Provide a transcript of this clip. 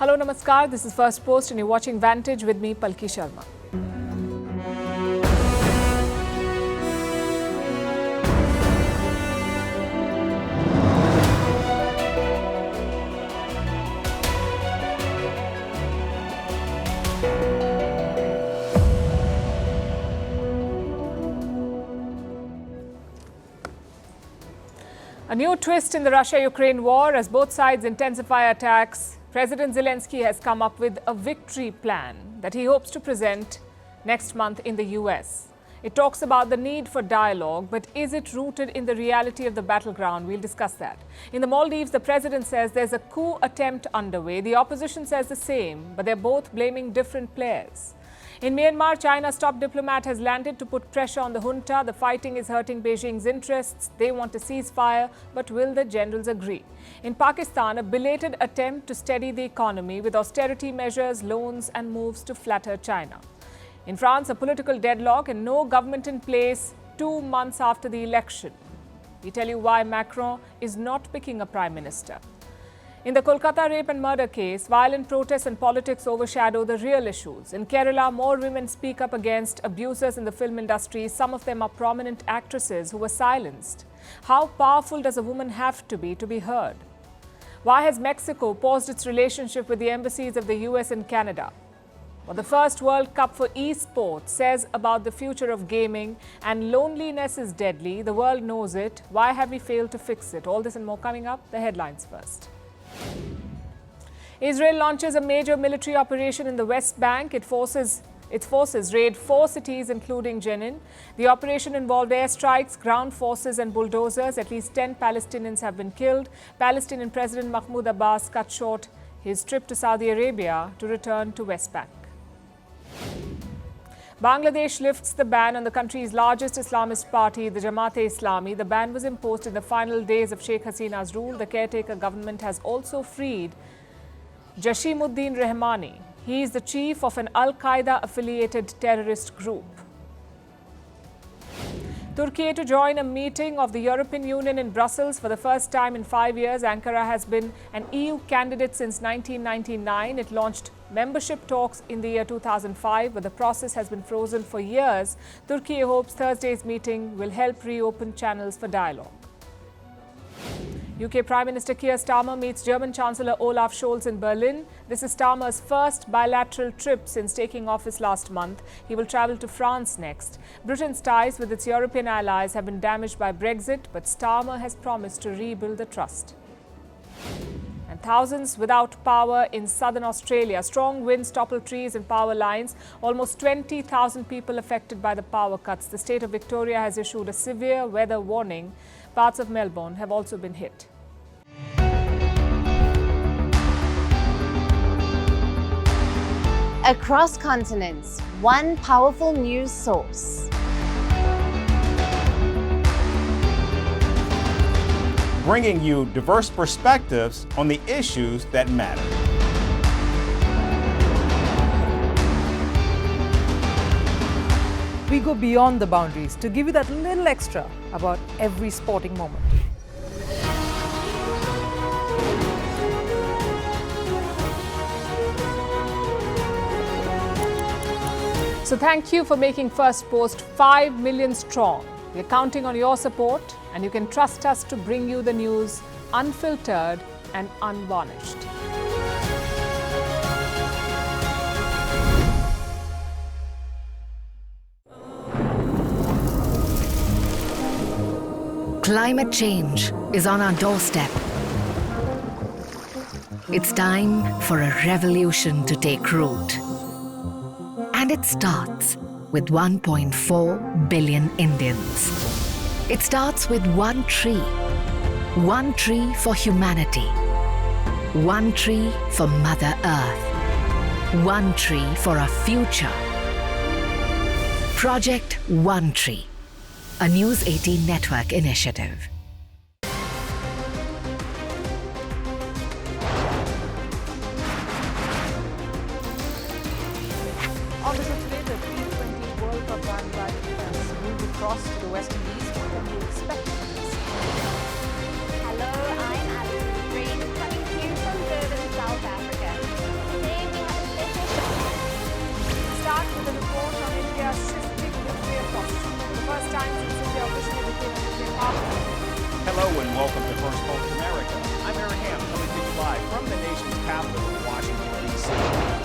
Hello, Namaskar. This is Firstpost and you're watching Vantage with me, Palki Sharma. A new twist in the Russia-Ukraine war as both sides intensify attacks. President Zelensky has come up with a victory plan that he hopes to present next month in the US. It talks about the need for dialogue, but is it rooted in the reality of the battleground? We'll discuss that. In the Maldives, the president says there's a coup attempt underway. The opposition says the same, but they're both blaming different players. In Myanmar, China's top diplomat has landed to put pressure on the junta. The fighting is hurting Beijing's interests. They want a ceasefire, but will the generals agree? In Pakistan, a belated attempt to steady the economy with austerity measures, loans and moves to flatter China. In France, a political deadlock and no government in place 2 months after the election. We tell you why Macron is not picking a prime minister. In the Kolkata rape and murder case, violent protests and politics overshadow the real issues. In Kerala, more women speak up against abusers in the film industry. Some of them are prominent actresses who were silenced. How powerful does a woman have to be heard? Why has Mexico paused its relationship with the embassies of the US and Canada? What the first World Cup for esports says about the future of gaming, and loneliness is deadly. The world knows it. Why have we failed to fix it? All this and more coming up. The headlines first. Israel launches a major military operation in the West Bank. Its forces raid 4 cities, including Jenin. The operation involved airstrikes, ground forces and bulldozers. At least 10 Palestinians have been killed. Palestinian President Mahmoud Abbas cut short his trip to Saudi Arabia to return to West Bank. Bangladesh lifts the ban on the country's largest Islamist party, the Jamaat-e-Islami. The ban was imposed in the final days of Sheikh Hasina's rule. The caretaker government has also freed Jashimuddin Rehmani. He is the chief of an Al-Qaeda-affiliated terrorist group. Turkey to join a meeting of the European Union in Brussels for the first time in 5 years. Ankara has been an EU candidate since 1999. It launched membership talks in the year 2005, but the process has been frozen for years. Turkey hopes Thursday's meeting will help reopen channels for dialogue. UK Prime Minister Keir Starmer meets German Chancellor Olaf Scholz in Berlin. This is Starmer's first bilateral trip since taking office last month. He will travel to France next. Britain's ties with its European allies have been damaged by Brexit, but Starmer has promised to rebuild the trust. And thousands without power in southern Australia. Strong winds topple trees and power lines. Almost 20,000 people affected by the power cuts. The state of Victoria has issued a severe weather warning. Parts of Melbourne have also been hit. Across continents, one powerful news source. Bringing you diverse perspectives on the issues that matter. We go beyond the boundaries to give you that little extra about every sporting moment. So thank you for making Firstpost 5 million strong. We're counting on your support, and you can trust us to bring you the news unfiltered and unvarnished. Climate change is on our doorstep. It's time for a revolution to take root. And it starts with 1.4 billion Indians. It starts with one tree for humanity, one tree for Mother Earth, one tree for a future. Project One Tree, a News 18 network initiative. On the today, the T20 World Cup bandwagon has moved across to the West Indies. What can you expect from this? Hello, I'm Alison Green, coming to you from Durban, South Africa. Hello and welcome to Firstpost America. I'm Aaron Ham, coming to you live from the nation's capital in Washington, D.C.